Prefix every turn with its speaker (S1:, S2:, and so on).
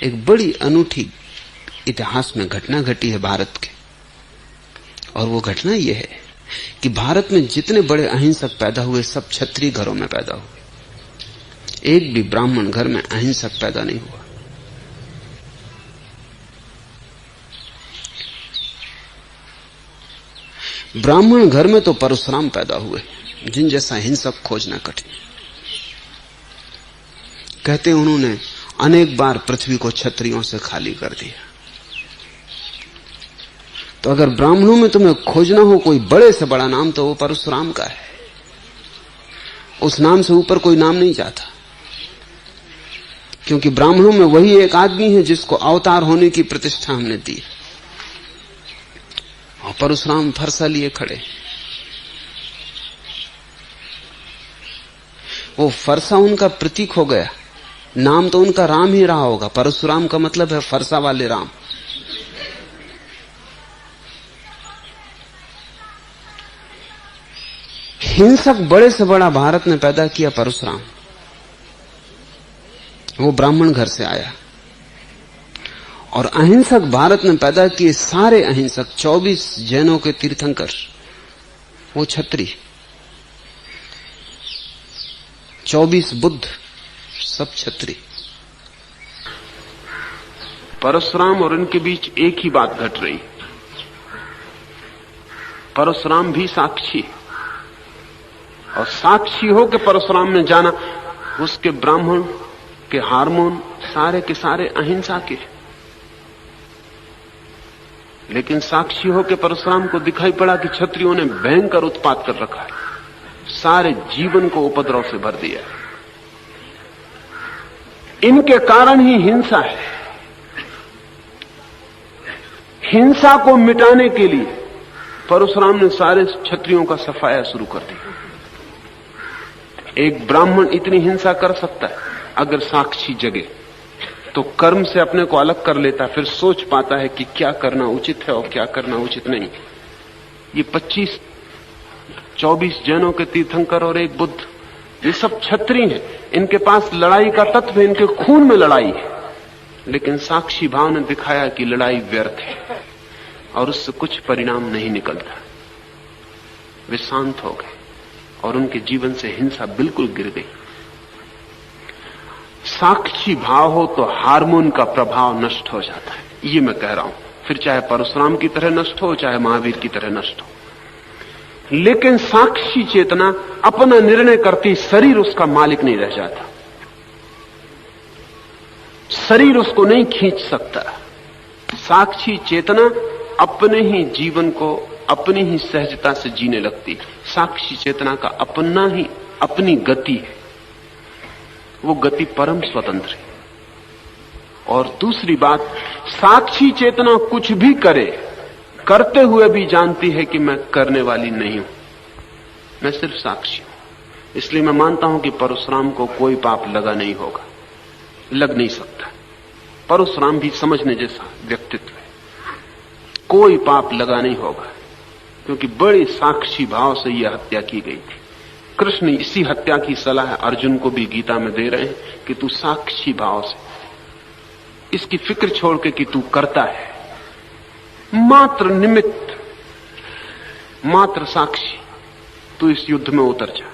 S1: एक बड़ी अनूठी इतिहास में घटना घटी है भारत के, और वो घटना यह है कि भारत में जितने बड़े अहिंसक पैदा हुए सब क्षत्रिय घरों में पैदा हुए। एक भी ब्राह्मण घर में अहिंसक पैदा नहीं हुआ। ब्राह्मण घर में तो परशुराम पैदा हुए, जिन जैसा हिंसक खोजना कठिन। कहते उन्होंने अनेक बार पृथ्वी को क्षत्रियों से खाली कर दिया। तो अगर ब्राह्मणों में तुम्हें खोजना हो कोई बड़े से बड़ा नाम, तो वो परशुराम का है। उस नाम से ऊपर कोई नाम नहीं जाता, क्योंकि ब्राह्मणों में वही एक आदमी है जिसको अवतार होने की प्रतिष्ठा हमने दी। और परशुराम फरसा लिए खड़े। वो फरसा उनका प्रतीक हो गया। नाम तो उनका राम ही रहा होगा। परशुराम का मतलब है फरसा वाले राम। हिंसक बड़े से बड़ा भारत ने पैदा किया परशुराम। वो ब्राह्मण घर से आया। और अहिंसक भारत ने पैदा किए सारे अहिंसक, 24 जैनों के तीर्थंकर, वो क्षत्रिय। 24 बुद्ध, सब क्षत्रिय।
S2: परशुराम और इनके बीच एक ही बात घट रही। परशुराम भी साक्षी, और साक्षी हो के परशुराम ने जाना उसके ब्राह्मण के हार्मोन सारे के सारे अहिंसा के। लेकिन साक्षी हो के परशुराम को दिखाई पड़ा कि क्षत्रियों ने भयंकर उत्पात कर रखा है, सारे जीवन को उपद्रव से भर दिया है। इनके कारण ही हिंसा है। हिंसा को मिटाने के लिए परशुराम ने सारे क्षत्रियों का सफाया शुरू कर दिया। एक ब्राह्मण इतनी हिंसा कर सकता है अगर साक्षी जगे, तो कर्म से अपने को अलग कर लेता, फिर सोच पाता है कि क्या करना उचित है और क्या करना उचित नहीं। ये 24 जैनों के तीर्थंकर और एक बुद्ध, ये सब क्षत्रिय हैं। इनके पास लड़ाई का तत्व है, इनके खून में लड़ाई है। लेकिन साक्षी भाव ने दिखाया कि लड़ाई व्यर्थ है और उससे कुछ परिणाम नहीं निकलता। वे शांत हो गए और उनके जीवन से हिंसा बिल्कुल गिर गई। साक्षी भाव हो तो हार्मोन का प्रभाव नष्ट हो जाता है, ये मैं कह रहा हूं। फिर चाहे परशुराम की तरह नष्ट हो, चाहे महावीर की तरह नष्ट हो। लेकिन साक्षी चेतना अपना निर्णय करती, शरीर उसका मालिक नहीं रह जाता। शरीर उसको नहीं खींच सकता। साक्षी चेतना अपने ही जीवन को अपनी ही सहजता से जीने लगती। साक्षी चेतना का अपना ही अपनी गति है, वो गति परम स्वतंत्र है। और दूसरी बात, साक्षी चेतना कुछ भी करे, करते हुए भी जानती है कि मैं करने वाली नहीं हूं, मैं सिर्फ साक्षी हूं। इसलिए मैं मानता हूं कि परशुराम को कोई पाप लगा नहीं होगा, लग नहीं सकता। परशुराम भी समझने जैसा व्यक्तित्व है, कोई पाप लगा नहीं होगा, क्योंकि बड़ी साक्षी भाव से यह हत्या की गई थी। कृष्ण इसी हत्या की सलाह अर्जुन को भी गीता में दे रहे हैं कि तू साक्षी भाव से, इसकी फिक्र छोड़ के कि तू करता है, मात्र निमित्त, मात्र साक्षी, तू इस युद्ध में उतर जा।